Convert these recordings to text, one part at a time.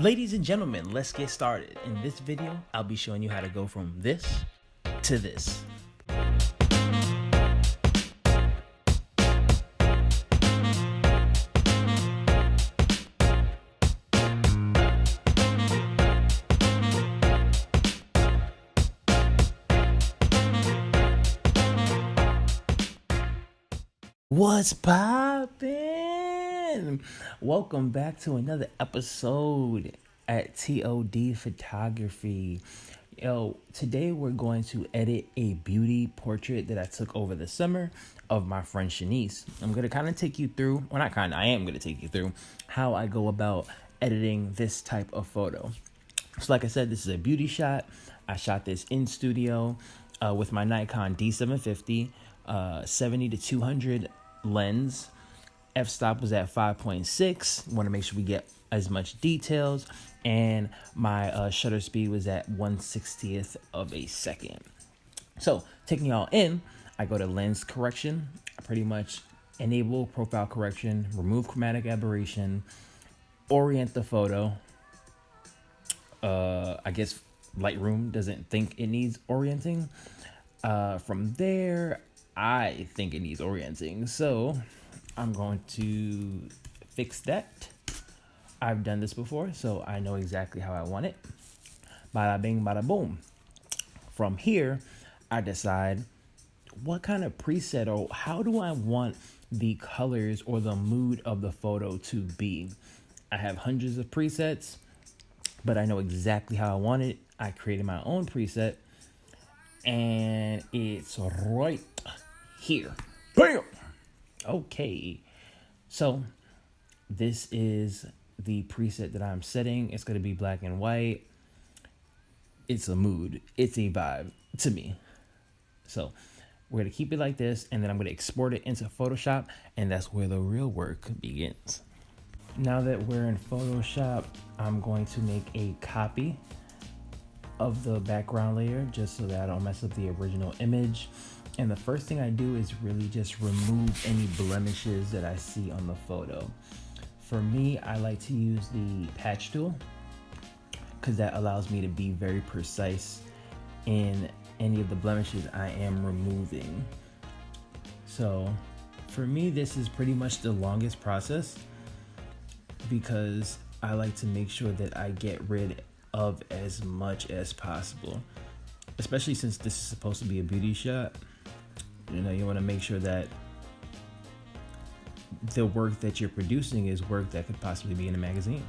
Ladies and gentlemen, let's get started. In this video, I'll be showing you how to go from this to this. What's poppin'? Welcome back to another episode at TOD Photography. Yo, today we're going to edit a beauty portrait that I took over the summer of my friend Shanice. I'm going to kind of take you through, I am going to take you through how I go about editing this type of photo. So like I said, this is a beauty shot. I shot this in studio with my Nikon D750, 70 to 200 lens. F-stop was at 5.6. Want to make sure we get as much details, and my shutter speed was at 1/60th of a second. So taking y'all in, I go to lens correction. I pretty much enable profile correction, remove chromatic aberration, orient the photo. I guess Lightroom doesn't think it needs orienting. From there, I think it needs orienting, so I'm going to fix that. I've done this before, so I know exactly how I want it. Bada bing, bada boom. From here, I decide what kind of preset or how do I want the colors or the mood of the photo to be. I have hundreds of presets, but I know exactly how I want it. I created my own preset, and it's right here. Bam! Okay, so this is the preset that I'm setting. It's going to be black and white. It's a mood. It's a vibe to me. So we're going to keep it like this, and then I'm going to export it into Photoshop, and that's where the real work begins. Now that we're in Photoshop, I'm going to make a copy of the background layer just so that I don't mess up the original image. And the first thing I do is really just remove any blemishes that I see on the photo. For me, I like to use the patch tool because that allows me to be very precise in any of the blemishes I am removing. So for me, this is pretty much the longest process because I like to make sure that I get rid of as much as possible, especially since this is supposed to be a beauty shot. You know, you want to make sure that the work that you're producing is work that could possibly be in a magazine.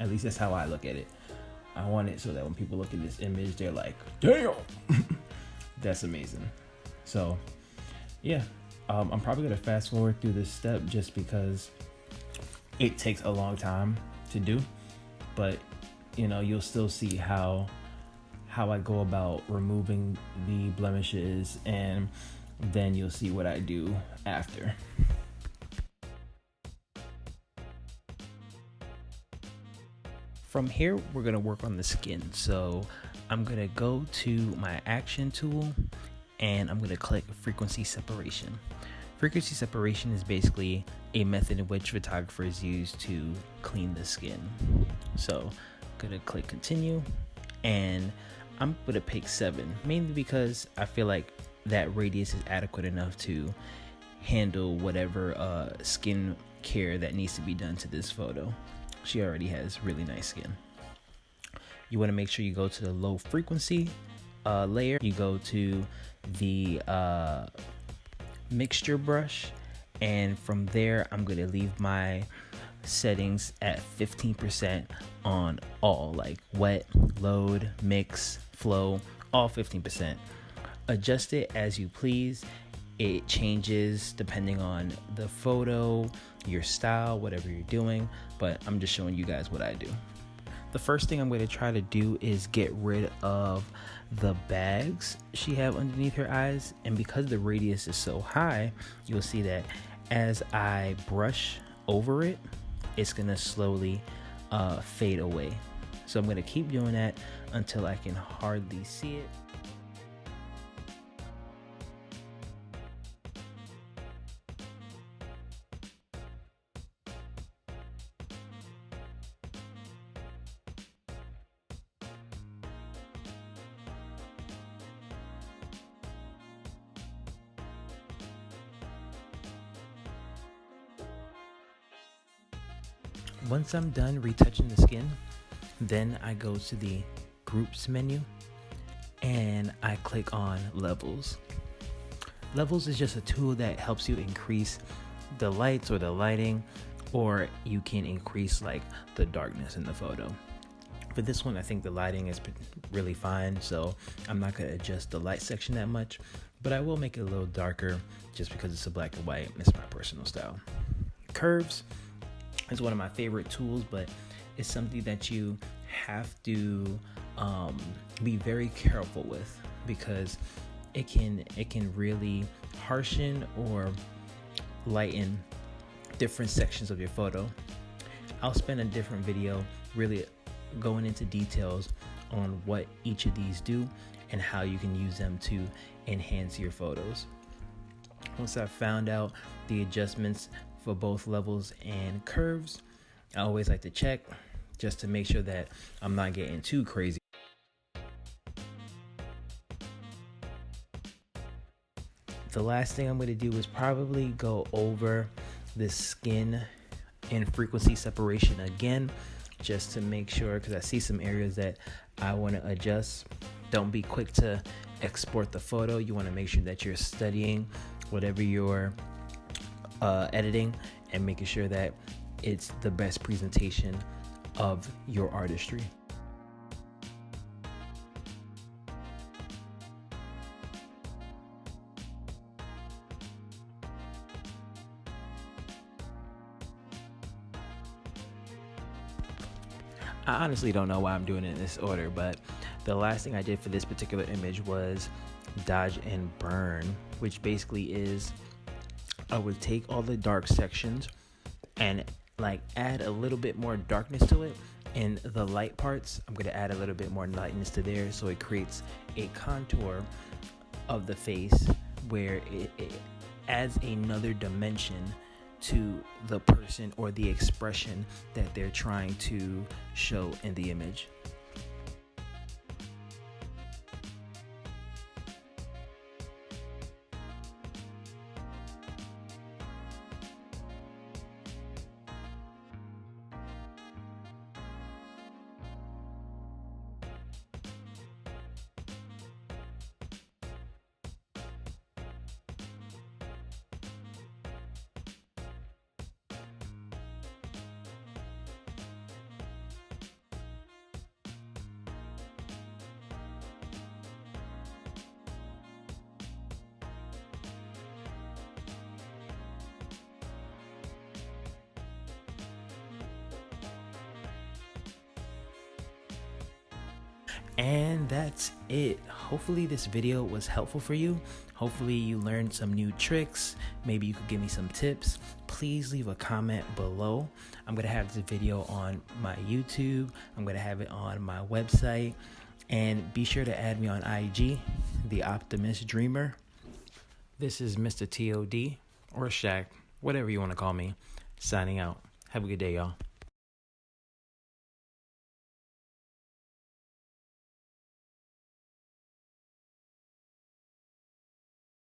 At least that's how I look at it. I want it so that when people look at this image, they're like, damn, that's amazing. So yeah, I'm probably going to fast forward through this step just because it takes a long time to do, but you know, you'll still see how I go about removing the blemishes, and then you'll see what I do after. From here, we're gonna work on the skin. So I'm gonna go to my action tool and I'm gonna click frequency separation. Frequency separation is basically a method in which photographers use to clean the skin. So I'm gonna click continue, and I'm gonna pick 7, mainly because I feel like that radius is adequate enough to handle whatever skin care that needs to be done to this photo. She already has really nice skin. You want to make sure you go to the low frequency layer. You go to the mixture brush, and from there I'm going to leave my settings at 15% on all, like wet, load, mix, flow, all 15%. Adjust it as you please. It changes depending on the photo, your style, whatever you're doing, but I'm just showing you guys what I do. The first thing I'm going to try to do is get rid of the bags she have underneath her eyes, and because the radius is so high, you'll see that as I brush over it, it's going to slowly fade away. So I'm going to keep doing that until I can hardly see it. Once I'm done retouching the skin, then I go to the groups menu and I click on levels. Levels is just a tool that helps you increase the lights or the lighting, or you can increase like the darkness in the photo. For this one, I think the lighting is really fine, so I'm not going to adjust the light section that much, but I will make it a little darker just because it's a black and white. It's my personal style. Curves is one of my favorite tools, but it's something that you have to be very careful with, because it can really harshen or lighten different sections of your photo. I'll spend a different video really going into details on what each of these do and how you can use them to enhance your photos. Once I've found out the adjustments for both levels and curves, I always like to check just to make sure that I'm not getting too crazy. The last thing I'm going to do is probably go over the skin and frequency separation again, just to make sure, because I see some areas that I want to adjust. Don't be quick to export the photo. You want to make sure that you're studying whatever you're editing and making sure that it's the best presentation of your artistry. I honestly don't know why I'm doing it in this order, but the last thing I did for this particular image was dodge and burn, which basically is I would take all the dark sections and like add a little bit more darkness to it, and the light parts I'm going to add a little bit more lightness to there, so it creates a contour of the face where it adds another dimension to the person or the expression that they're trying to show in the image. And that's it. Hopefully this video was helpful for you. Hopefully you learned some new tricks. Maybe you could give me some tips. Please leave a comment below. I'm going to have this video on my YouTube. I'm going to have it on my website. And be sure to add me on IG, The Optimist Dreamer. This is Mr. TOD or Shaq, whatever you want to call me, signing out. Have a good day, y'all.